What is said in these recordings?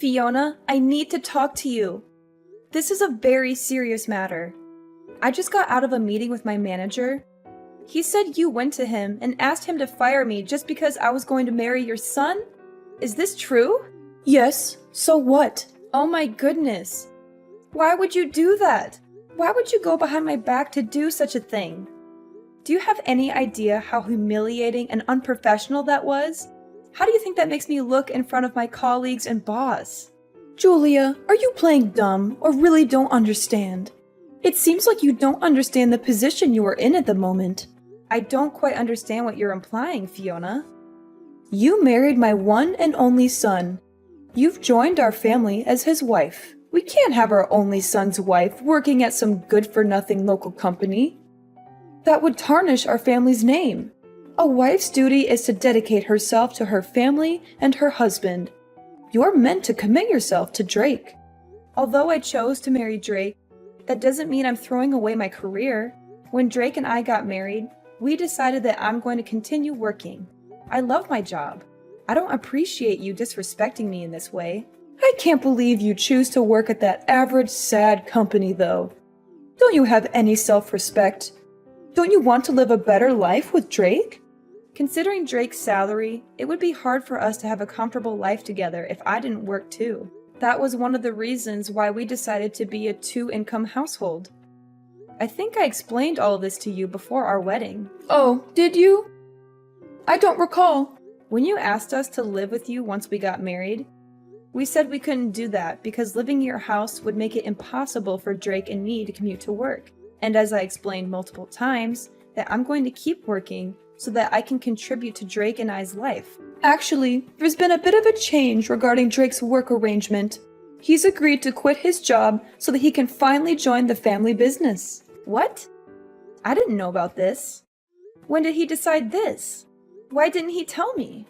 Fiona, I need to talk to you. This is a very serious matter. I just got out of a meeting with my manager. He said you went to him and asked him to fire me just because I was going to marry your son? Is this true? Yes, so what? Oh my goodness. Why would you do that? Why would you go behind my back to do such a thing? Do you have any idea how humiliating and unprofessional that was? How do you think that makes me look in front of my colleagues and boss? Julia, are you playing dumb or really don't understand? It seems like you don't understand the position you are in at the moment. I don't quite understand what you're implying, Fiona. You married my one and only son. You've joined our family as his wife. We can't have our only son's wife working at some good-for-nothing local company. That would tarnish our family's name. A wife's duty is to dedicate herself to her family and her husband. You're meant to commit yourself to Drake. Although I chose to marry Drake, that doesn't mean I'm throwing away my career. When Drake and I got married, we decided that I'm going to continue working. I love my job. I don't appreciate you disrespecting me in this way. I can't believe you choose to work at that average, sad company, though. Don't you have any self-respect? Don't you want to live a better life with Drake? Considering Drake's salary, it would be hard for us to have a comfortable life together if I didn't work too. That was one of the reasons why we decided to be a two-income household. I think I explained all of this to you before our wedding. Oh, did you? I don't recall. When you asked us to live with you once we got married, we said we couldn't do that because living in your house would make it impossible for Drake and me to commute to work. And as I explained multiple times, that I'm going to keep working so that I can contribute to Drake and I's life. Actually, there's been a bit of a change regarding Drake's work arrangement. He's agreed to quit his job so that he can finally join the family business. What? I didn't know about this. When did he decide this? Why didn't he tell me?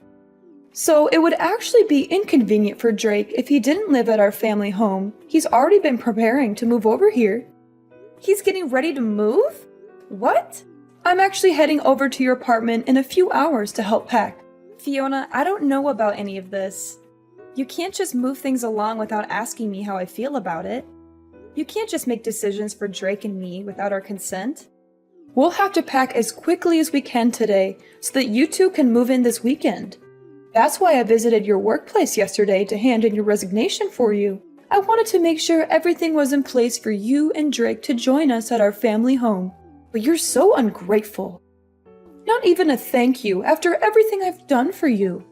So it would actually be inconvenient for Drake if he didn't live at our family home. He's already been preparing to move over here. He's getting ready to move? What? I'm actually heading over to your apartment in a few hours to help pack. Fiona, I don't know about any of this. You can't just move things along without asking me how I feel about it. You can't just make decisions for Drake and me without our consent. We'll have to pack as quickly as we can today so that you two can move in this weekend. That's why I visited your workplace yesterday to hand in your resignation for you. I wanted to make sure everything was in place for you and Drake to join us at our family home. But you're so ungrateful. Not even a thank you after everything I've done for you.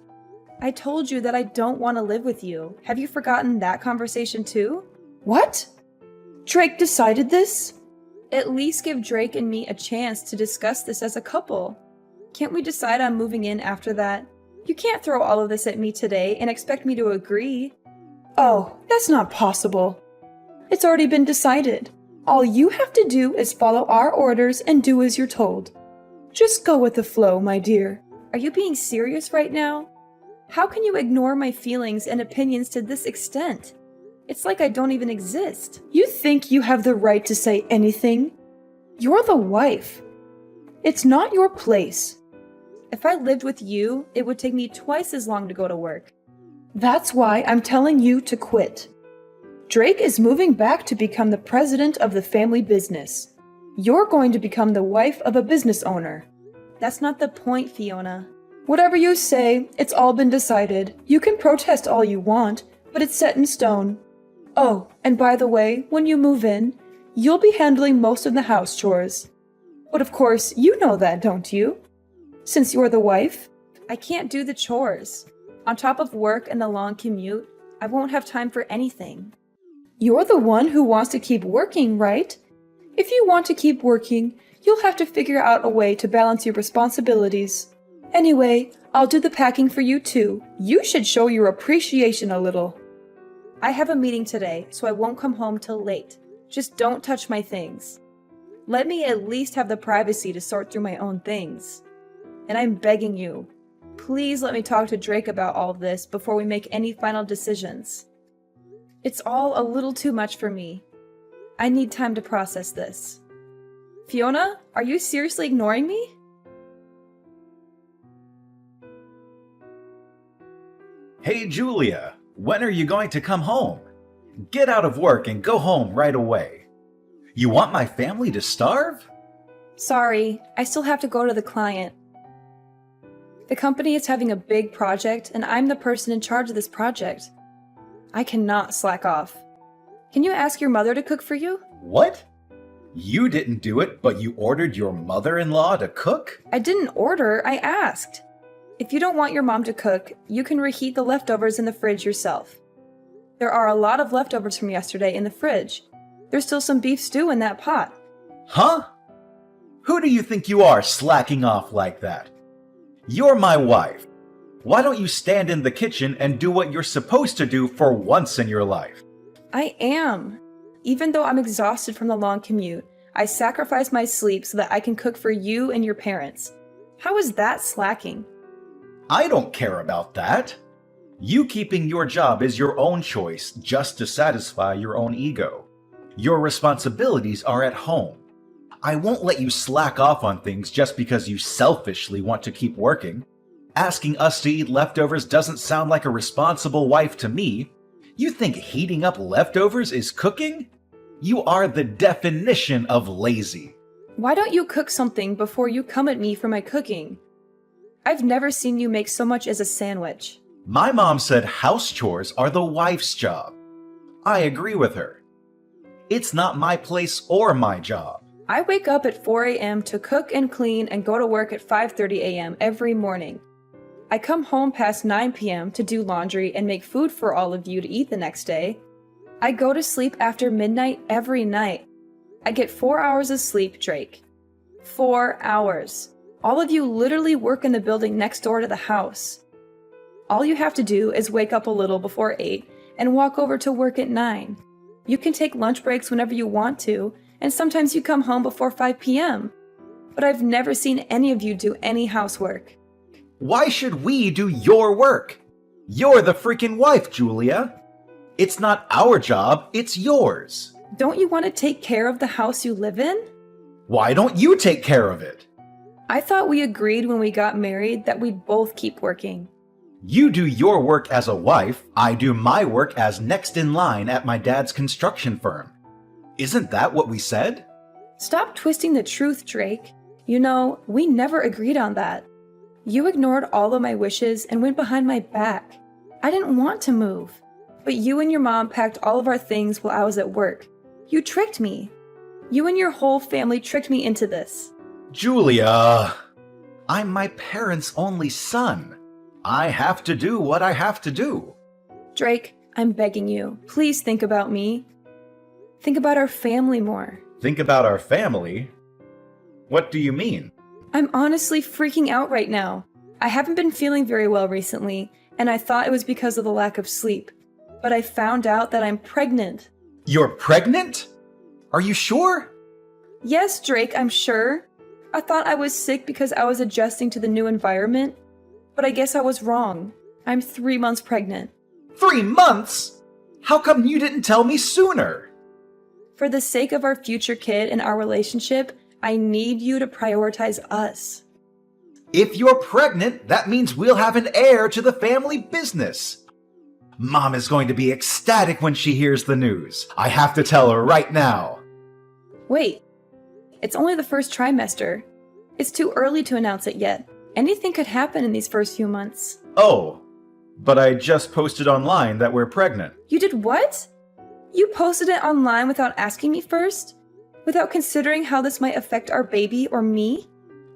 I told you that I don't want to live with you. Have you forgotten that conversation too? What? Drake decided this? At least give Drake and me a chance to discuss this as a couple. Can't we decide on moving in after that? You can't throw all of this at me today and expect me to agree. Oh, that's not possible. It's already been decided. All you have to do is follow our orders and do as you're told. Just go with the flow, my dear. Are you being serious right now? How can you ignore my feelings and opinions to this extent? It's like I don't even exist. You think you have the right to say anything? You're the wife. It's not your place. If I lived with you, it would take me twice as long to go to work. That's why I'm telling you to quit. Drake is moving back to become the president of the family business. You're going to become the wife of a business owner. That's not the point, Fiona. Whatever you say, it's all been decided. You can protest all you want, but it's set in stone. Oh, and by the way, when you move in, you'll be handling most of the house chores. But of course, you know that, don't you? Since you're the wife, I can't do the chores. On top of work and the long commute, I won't have time for anything. You're the one who wants to keep working, right? If you want to keep working, you'll have to figure out a way to balance your responsibilities. Anyway, I'll do the packing for you too. You should show your appreciation a little. I have a meeting today, so I won't come home till late. Just don't touch my things. Let me at least have the privacy to sort through my own things. And I'm begging you, please let me talk to Drake about all this before we make any final decisions. It's all a little too much for me. I need time to process this. Fiona, are you seriously ignoring me? Hey, Julia. When are you going to come home? Get out of work and go home right away. You want my family to starve? Sorry, I still have to go to the client. The company is having a big project, and I'm the person in charge of this project. I cannot slack off. Can you ask your mother to cook for you? What? You didn't do it, but you ordered your mother-in-law to cook? I didn't order, I asked. If you don't want your mom to cook, you can reheat the leftovers in the fridge yourself. There are a lot of leftovers from yesterday in the fridge. There's still some beef stew in that pot. Huh? Who do you think you are slacking off like that? You're my wife. Why don't you stand in the kitchen and do what you're supposed to do for once in your life? I am. Even though I'm exhausted from the long commute, I sacrifice my sleep so that I can cook for you and your parents. How is that slacking? I don't care about that. You keeping your job is your own choice just to satisfy your own ego. Your responsibilities are at home. I won't let you slack off on things just because you selfishly want to keep working. Asking us to eat leftovers doesn't sound like a responsible wife to me. You think heating up leftovers is cooking? You are the definition of lazy. Why don't you cook something before you come at me for my cooking? I've never seen you make so much as a sandwich. My mom said house chores are the wife's job. I agree with her. It's not my place or my job. I wake up at 4 a.m. to cook and clean and go to work at 5:30 a.m. every morning. I come home past 9 p.m. to do laundry and make food for all of you to eat the next day. I go to sleep after midnight every night. I get 4 hours of sleep, Drake. 4 hours. All of you literally work in the building next door to the house. All you have to do is wake up a little before 8 and walk over to work at 9. You can take lunch breaks whenever you want to, and sometimes you come home before 5 p.m. But I've never seen any of you do any housework. Why should we do your work? You're the freaking wife, Julia. It's not our job, it's yours. Don't you want to take care of the house you live in? Why don't you take care of it? I thought we agreed when we got married that we'd both keep working. You do your work as a wife, I do my work as next in line at my dad's construction firm. Isn't that what we said? Stop twisting the truth, Drake. You know, we never agreed on that. You ignored all of my wishes and went behind my back. I didn't want to move, but you and your mom packed all of our things while I was at work. You tricked me. You and your whole family tricked me into this. Julia, I'm my parents' only son. I have to do what I have to do. Drake, I'm begging you, please think about me. Think about our family more. Think about our family? What do you mean? I'm honestly freaking out right now. I haven't been feeling very well recently, and I thought it was because of the lack of sleep. But I found out that I'm pregnant. You're pregnant? Are you sure? Yes, Drake, I'm sure. I thought I was sick because I was adjusting to the new environment, but I guess I was wrong. I'm 3 months pregnant. 3 months? How come you didn't tell me sooner? For the sake of our future kid and our relationship, I need you to prioritize us. If you're pregnant, that means we'll have an heir to the family business. Mom is going to be ecstatic when she hears the news. I have to tell her right now. Wait, it's only the first trimester. It's too early to announce it yet. Anything could happen in these first few months. Oh, but I just posted online that we're pregnant. You did what? You posted it online without asking me first? Without considering how this might affect our baby or me?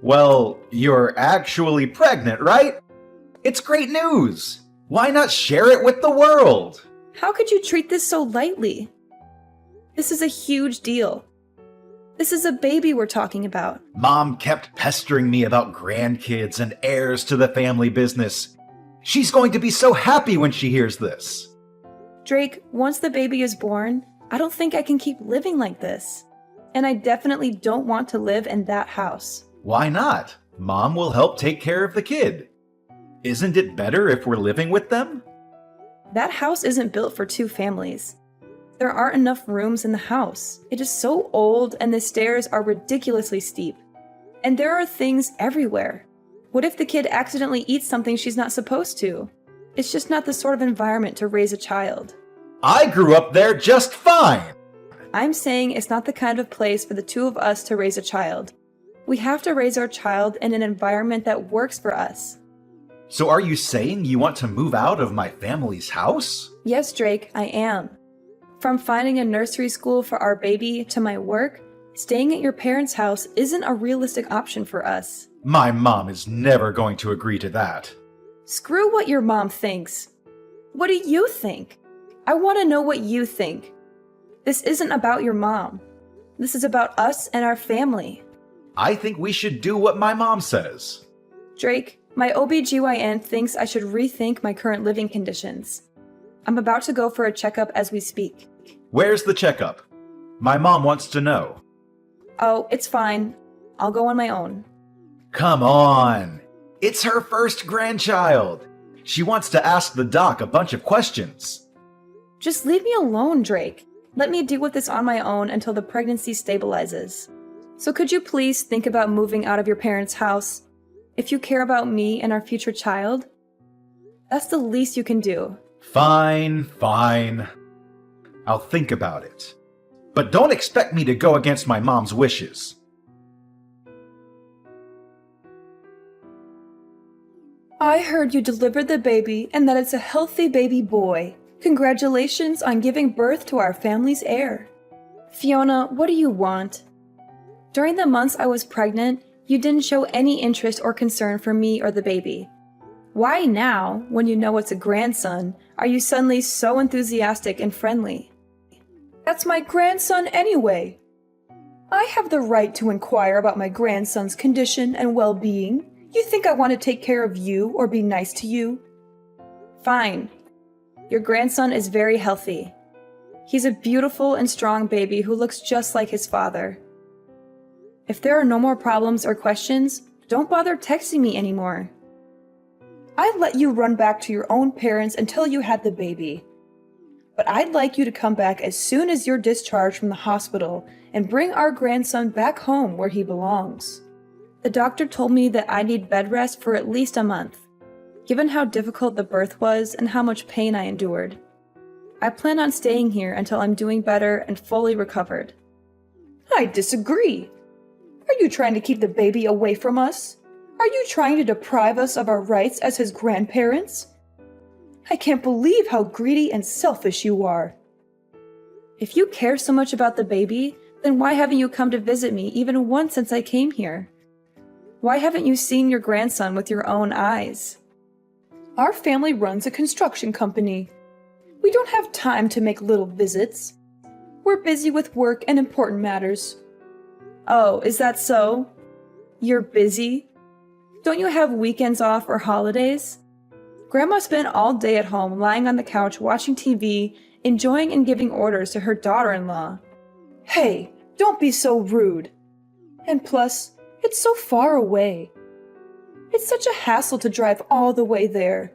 Well, you're actually pregnant, right? It's great news. Why not share it with the world? How could you treat this so lightly? This is a huge deal. This is a baby we're talking about. Mom kept pestering me about grandkids and heirs to the family business. She's going to be so happy when she hears this. Drake, once the baby is born, I don't think I can keep living like this. And I definitely don't want to live in that house. Why not? Mom will help take care of the kid. Isn't it better if we're living with them? That house isn't built for 2 families. There aren't enough rooms in the house. It is so old and the stairs are ridiculously steep. And there are things everywhere. What if the kid accidentally eats something she's not supposed to? It's just not the sort of environment to raise a child. I grew up there just fine. I'm saying it's not the kind of place for the two of us to raise a child. We have to raise our child in an environment that works for us. So are you saying you want to move out of my family's house? Yes, Drake, I am. From finding a nursery school for our baby to my work, staying at your parents' house isn't a realistic option for us. My mom is never going to agree to that. Screw what your mom thinks. What do you think? I want to know what you think. This isn't about your mom. This is about us and our family. I think we should do what my mom says. Drake, my OBGYN thinks I should rethink my current living conditions. I'm about to go for a checkup as we speak. Where's the checkup? My mom wants to know. Oh, it's fine. I'll go on my own. Come on. It's her first grandchild. She wants to ask the doc a bunch of questions. Just leave me alone, Drake. Let me deal with this on my own until the pregnancy stabilizes. So could you please think about moving out of your parents' house? If you care about me and our future child, that's the least you can do. Fine. I'll think about it. But don't expect me to go against my mom's wishes. I heard you delivered the baby and that it's a healthy baby boy. Congratulations on giving birth to our family's heir. Fiona, what do you want? During the months I was pregnant, you didn't show any interest or concern for me or the baby. Why now, when you know it's a grandson, are you suddenly so enthusiastic and friendly? That's my grandson anyway. I have the right to inquire about my grandson's condition and well-being. You think I want to take care of you or be nice to you? Fine. Your grandson is very healthy. He's a beautiful and strong baby who looks just like his father. If there are no more problems or questions, don't bother texting me anymore. I let you run back to your own parents until you had the baby. But I'd like you to come back as soon as you're discharged from the hospital and bring our grandson back home where he belongs. The doctor told me that I need bed rest for at least a month, given how difficult the birth was and how much pain I endured. I plan on staying here until I'm doing better and fully recovered. I disagree. Are you trying to keep the baby away from us? Are you trying to deprive us of our rights as his grandparents? I can't believe how greedy and selfish you are. If you care so much about the baby, then why haven't you come to visit me even once since I came here? Why haven't you seen your grandson with your own eyes? Our family runs a construction company. We don't have time to make little visits. We're busy with work and important matters. Oh, is that so? You're busy? Don't you have weekends off or holidays? Grandma spent all day at home lying on the couch watching TV, enjoying and giving orders to her daughter-in-law. Hey, don't be so rude. And plus, it's so far away. It's such a hassle to drive all the way there.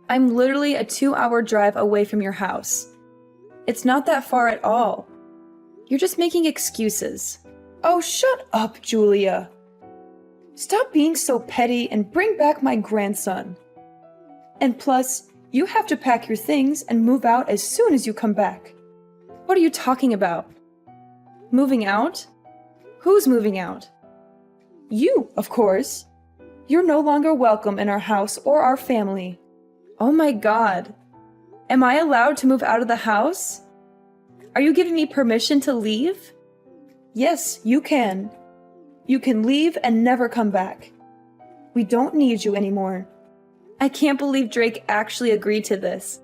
I'm literally a 2-hour drive away from your house. It's not that far at all. You're just making excuses. Oh, shut up, Julia. Stop being so petty and bring back my grandson. And plus, you have to pack your things and move out as soon as you come back. What are you talking about? Moving out? Who's moving out? You, of course. You're no longer welcome in our house or our family. Oh my God. Am I allowed to move out of the house? Are you giving me permission to leave? Yes, you can. You can leave and never come back. We don't need you anymore. I can't believe Drake actually agreed to this.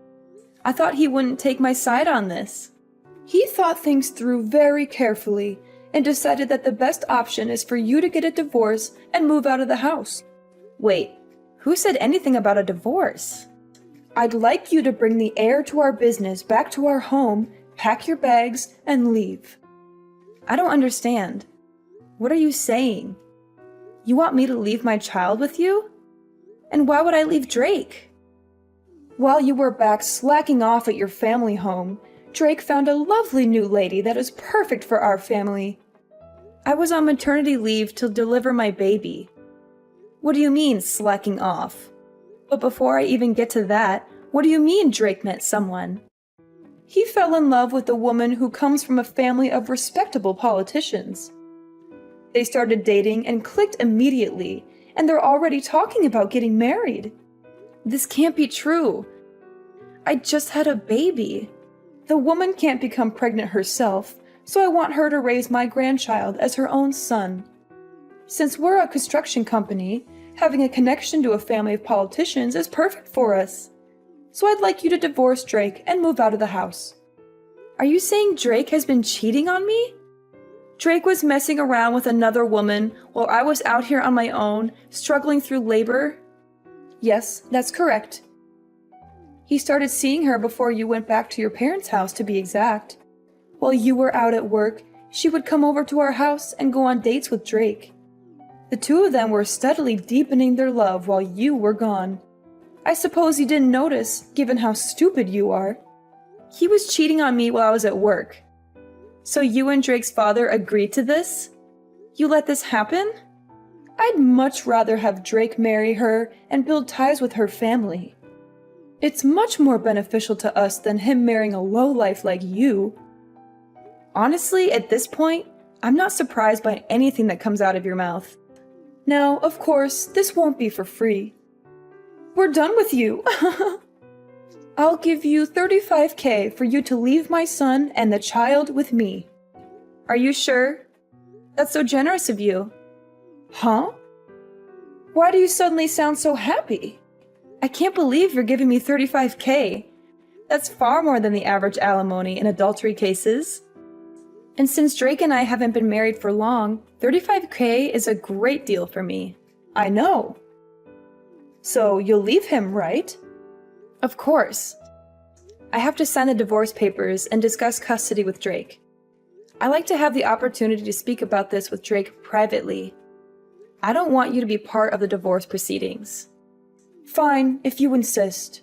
I thought he wouldn't take my side on this. He thought things through very carefully and decided that the best option is for you to get a divorce and move out of the house. Wait, who said anything about a divorce? I'd like you to bring the heir to our business back to our home, pack your bags, and leave. I don't understand. What are you saying? You want me to leave my child with you? And why would I leave Drake? While you were back slacking off at your family home, Drake found a lovely new lady that is perfect for our family. I was on maternity leave to deliver my baby. What do you mean, slacking off? But before I even get to that, what do you mean Drake met someone? He fell in love with a woman who comes from a family of respectable politicians. They started dating and clicked immediately, and they're already talking about getting married. This can't be true. I just had a baby. The woman can't become pregnant herself, so I want her to raise my grandchild as her own son. Since we're a construction company, having a connection to a family of politicians is perfect for us. So I'd like you to divorce Drake and move out of the house. Are you saying Drake has been cheating on me? Drake was messing around with another woman while I was out here on my own, struggling through labor? Yes, that's correct. He started seeing her before you went back to your parents' house, to be exact. While you were out at work, she would come over to our house and go on dates with Drake. The two of them were steadily deepening their love while you were gone. I suppose you didn't notice, given how stupid you are. He was cheating on me while I was at work. So you and Drake's father agreed to this? You let this happen? I'd much rather have Drake marry her and build ties with her family. It's much more beneficial to us than him marrying a lowlife like you. Honestly, at this point, I'm not surprised by anything that comes out of your mouth. Now, of course, this won't be for free. We're done with you. I'll give you $35,000 for you to leave my son and the child with me. Are you sure? That's so generous of you. Huh? Why do you suddenly sound so happy? I can't believe you're giving me $35,000. That's far more than the average alimony in adultery cases. And since Drake and I haven't been married for long, $35,000 is a great deal for me. I know. So you'll leave him, right? Of course. I have to sign the divorce papers and discuss custody with Drake. I like to have the opportunity to speak about this with Drake privately. I don't want you to be part of the divorce proceedings. Fine, if you insist.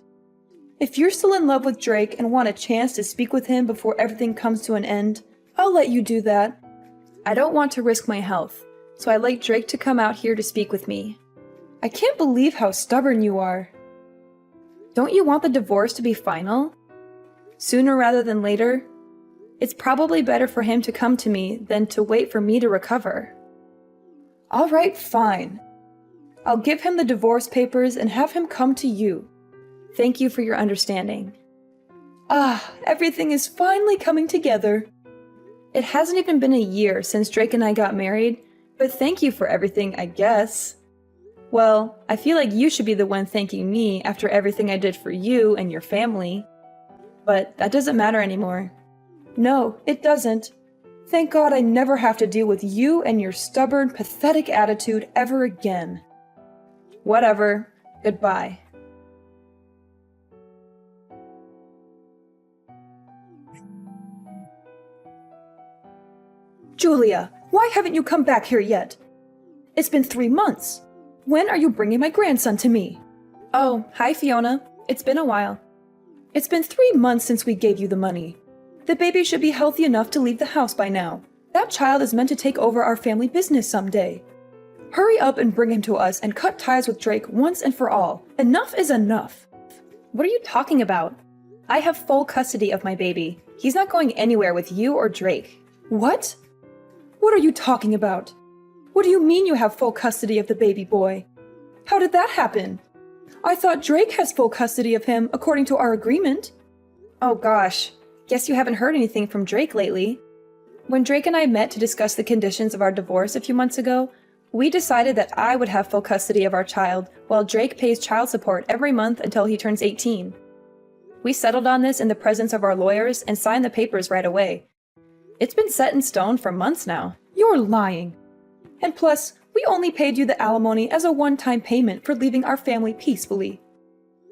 If you're still in love with Drake and want a chance to speak with him before everything comes to an end, I'll let you do that. I don't want to risk my health, so I'd like Drake to come out here to speak with me. I can't believe how stubborn you are. Don't you want the divorce to be final? Sooner rather than later? It's probably better for him to come to me than to wait for me to recover. All right, fine. I'll give him the divorce papers and have him come to you. Thank you for your understanding. Everything is finally coming together. It hasn't even been a year since Drake and I got married, but thank you for everything, I guess. Well, I feel like you should be the one thanking me after everything I did for you and your family. But that doesn't matter anymore. No, it doesn't. Thank God I never have to deal with you and your stubborn, pathetic attitude ever again. Whatever. Goodbye. Julia, why haven't you come back here yet? It's been 3 months. When are you bringing my grandson to me? Oh, hi Fiona. It's been a while. It's been 3 months since we gave you the money. The baby should be healthy enough to leave the house by now. That child is meant to take over our family business someday. Hurry up and bring him to us and cut ties with Drake once and for all. Enough is enough. What are you talking about? I have full custody of my baby. He's not going anywhere with you or Drake. What? What are you talking about? What do you mean you have full custody of the baby boy? How did that happen? I thought Drake has full custody of him according to our agreement. Oh gosh, guess you haven't heard anything from Drake lately. When Drake and I met to discuss the conditions of our divorce a few months ago, we decided that I would have full custody of our child while Drake pays child support every month until he turns 18. We settled on this in the presence of our lawyers and signed the papers right away. It's been set in stone for months now. You're lying. And plus, we only paid you the alimony as a one-time payment for leaving our family peacefully.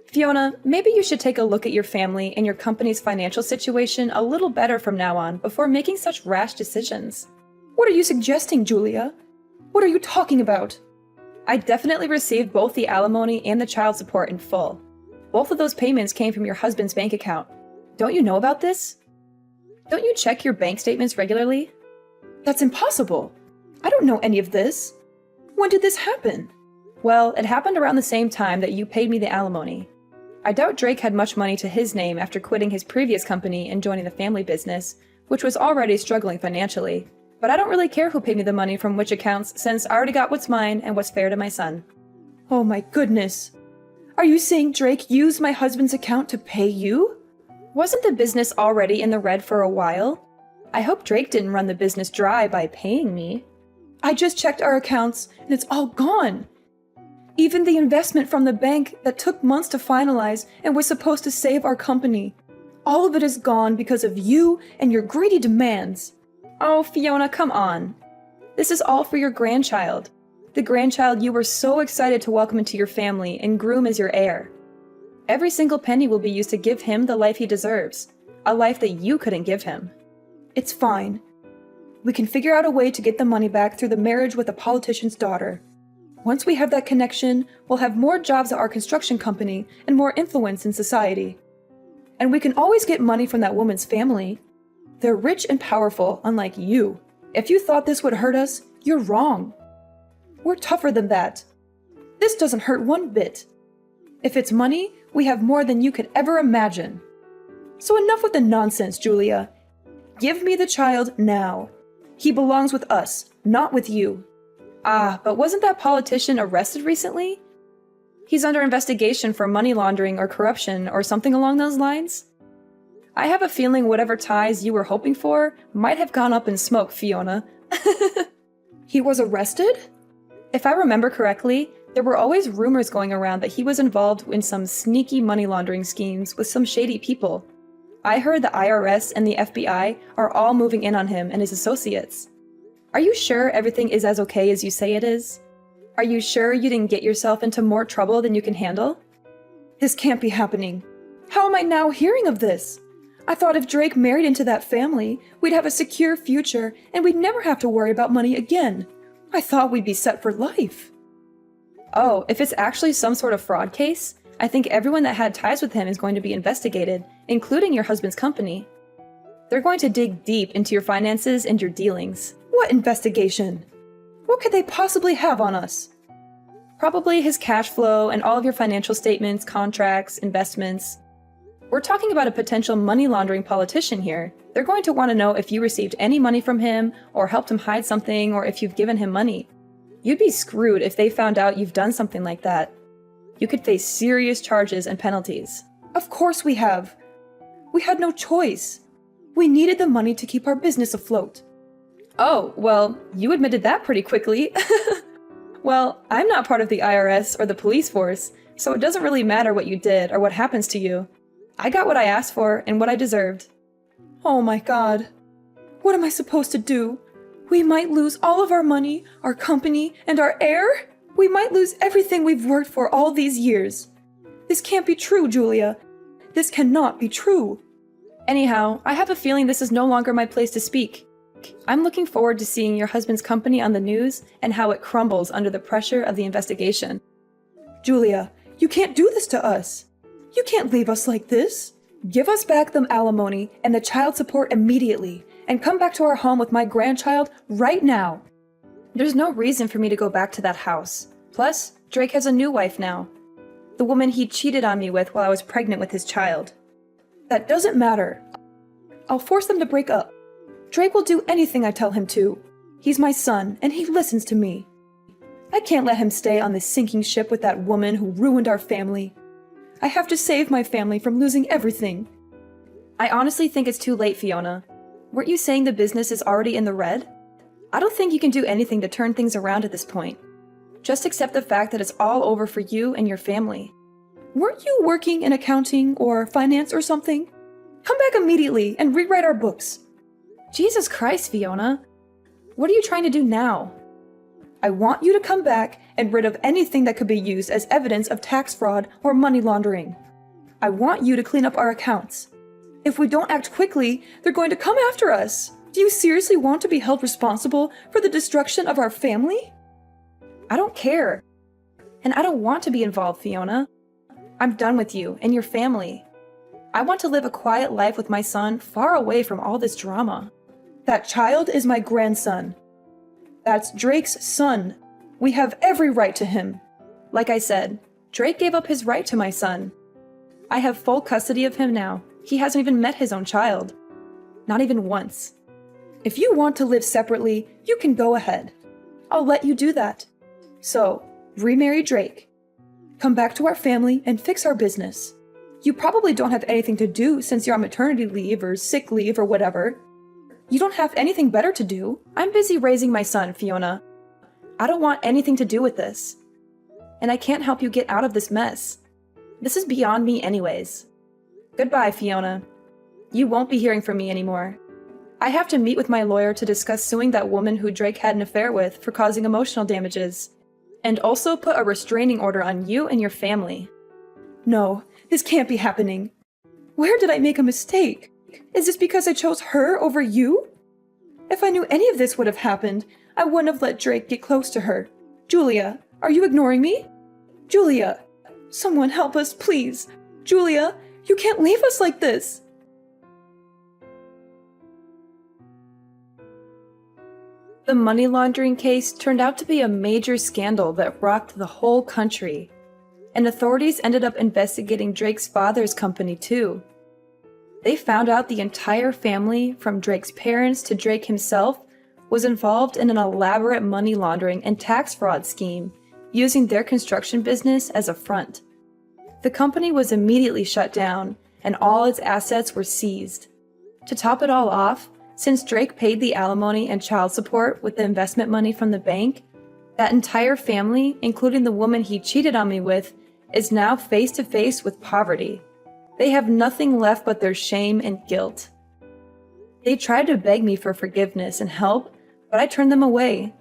Fiona, maybe you should take a look at your family and your company's financial situation a little better from now on before making such rash decisions. What are you suggesting, Julia? What are you talking about? I definitely received both the alimony and the child support in full. Both of those payments came from your husband's bank account. Don't you know about this? Don't you check your bank statements regularly? That's impossible. I don't know any of this. When did this happen? Well, it happened around the same time that you paid me the alimony. I doubt Drake had much money to his name after quitting his previous company and joining the family business, which was already struggling financially. But I don't really care who paid me the money from which accounts, since I already got what's mine and what's fair to my son. Oh my goodness. Are you saying Drake used my husband's account to pay you? Wasn't the business already in the red for a while? I hope Drake didn't run the business dry by paying me. I just checked our accounts and it's all gone. Even the investment from the bank that took months to finalize and was supposed to save our company. All of it is gone because of you and your greedy demands. Oh, Fiona, come on. This is all for your grandchild. The grandchild you were so excited to welcome into your family and groom as your heir. Every single penny will be used to give him the life he deserves. A life that you couldn't give him. It's fine. We can figure out a way to get the money back through the marriage with a politician's daughter. Once we have that connection, we'll have more jobs at our construction company and more influence in society. And we can always get money from that woman's family. They're rich and powerful, unlike you. If you thought this would hurt us, you're wrong. We're tougher than that. This doesn't hurt one bit. If it's money, we have more than you could ever imagine. So enough with the nonsense, Julia. Give me the child now. He belongs with us, not with you. Ah, but wasn't that politician arrested recently? He's under investigation for money laundering or corruption or something along those lines. I have a feeling whatever ties you were hoping for might have gone up in smoke, Fiona. He was arrested? If I remember correctly, there were always rumors going around that he was involved in some sneaky money laundering schemes with some shady people. I heard the IRS and the FBI are all moving in on him and his associates. Are you sure everything is as okay as you say it is? Are you sure you didn't get yourself into more trouble than you can handle? This can't be happening. How am I now hearing of this? I thought if Drake married into that family, we'd have a secure future and we'd never have to worry about money again. I thought we'd be set for life. Oh, if it's actually some sort of fraud case, I think everyone that had ties with him is going to be investigated, including your husband's company. They're going to dig deep into your finances and your dealings. What investigation? What could they possibly have on us? Probably his cash flow and all of your financial statements, contracts, investments. We're talking about a potential money laundering politician here. They're going to want to know if you received any money from him, or helped him hide something, or if you've given him money. You'd be screwed if they found out you've done something like that. You could face serious charges and penalties. Of course we have. We had no choice. We needed the money to keep our business afloat. Oh, well, you admitted that pretty quickly. Well, I'm not part of the IRS or the police force, so it doesn't really matter what you did or what happens to you. I got what I asked for and what I deserved. Oh my God. What am I supposed to do? We might lose all of our money, our company, and our heir? We might lose everything we've worked for all these years. This can't be true, Julia. This cannot be true. Anyhow, I have a feeling this is no longer my place to speak. I'm looking forward to seeing your husband's company on the news and how it crumbles under the pressure of the investigation. Julia, you can't do this to us. You can't leave us like this. Give us back the alimony and the child support immediately, and come back to our home with my grandchild right now. There's no reason for me to go back to that house. Plus, Drake has a new wife now. The woman he cheated on me with while I was pregnant with his child. That doesn't matter. I'll force them to break up. Drake will do anything I tell him to. He's my son, and he listens to me. I can't let him stay on this sinking ship with that woman who ruined our family. I have to save my family from losing everything. I honestly think it's too late, Fiona. Weren't you saying the business is already in the red? I don't think you can do anything to turn things around at this point. Just accept the fact that it's all over for you and your family. Weren't you working in accounting or finance or something? Come back immediately and rewrite our books. Jesus Christ, Fiona. What are you trying to do now? I want you to come back and rid of anything that could be used as evidence of tax fraud or money laundering. I want you to clean up our accounts. If we don't act quickly, they're going to come after us. Do you seriously want to be held responsible for the destruction of our family? I don't care. And I don't want to be involved, Fiona. I'm done with you and your family. I want to live a quiet life with my son far away from all this drama. That child is my grandson. That's Drake's son. We have every right to him. Like I said, Drake gave up his right to my son. I have full custody of him now. He hasn't even met his own child. Not even once. If you want to live separately, you can go ahead. I'll let you do that. So, remarry Drake. Come back to our family and fix our business. You probably don't have anything to do since you're on maternity leave or sick leave or whatever. You don't have anything better to do. I'm busy raising my son, Fiona. I don't want anything to do with this. And I can't help you get out of this mess. This is beyond me anyways. Goodbye, Fiona. You won't be hearing from me anymore. I have to meet with my lawyer to discuss suing that woman who Drake had an affair with for causing emotional damages, and also put a restraining order on you and your family. No, this can't be happening. Where did I make a mistake? Is this because I chose her over you? If I knew any of this would have happened, I wouldn't have let Drake get close to her. Julia, are you ignoring me? Julia, someone help us, please. Julia, you can't leave us like this. The money laundering case turned out to be a major scandal that rocked the whole country, and authorities ended up investigating Drake's father's company too. They found out the entire family, from Drake's parents to Drake himself, was involved in an elaborate money laundering and tax fraud scheme, using their construction business as a front. The company was immediately shut down, and all its assets were seized. To top it all off, since Drake paid the alimony and child support with the investment money from the bank, that entire family, including the woman he cheated on me with, is now face to face with poverty. They have nothing left but their shame and guilt. They tried to beg me for forgiveness and help, but I turned them away.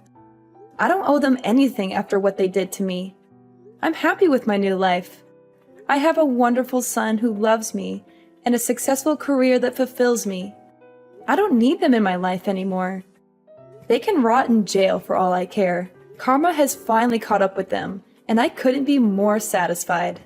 I don't owe them anything after what they did to me. I'm happy with my new life. I have a wonderful son who loves me and a successful career that fulfills me. I don't need them in my life anymore. They can rot in jail for all I care. Karma has finally caught up with them, and I couldn't be more satisfied.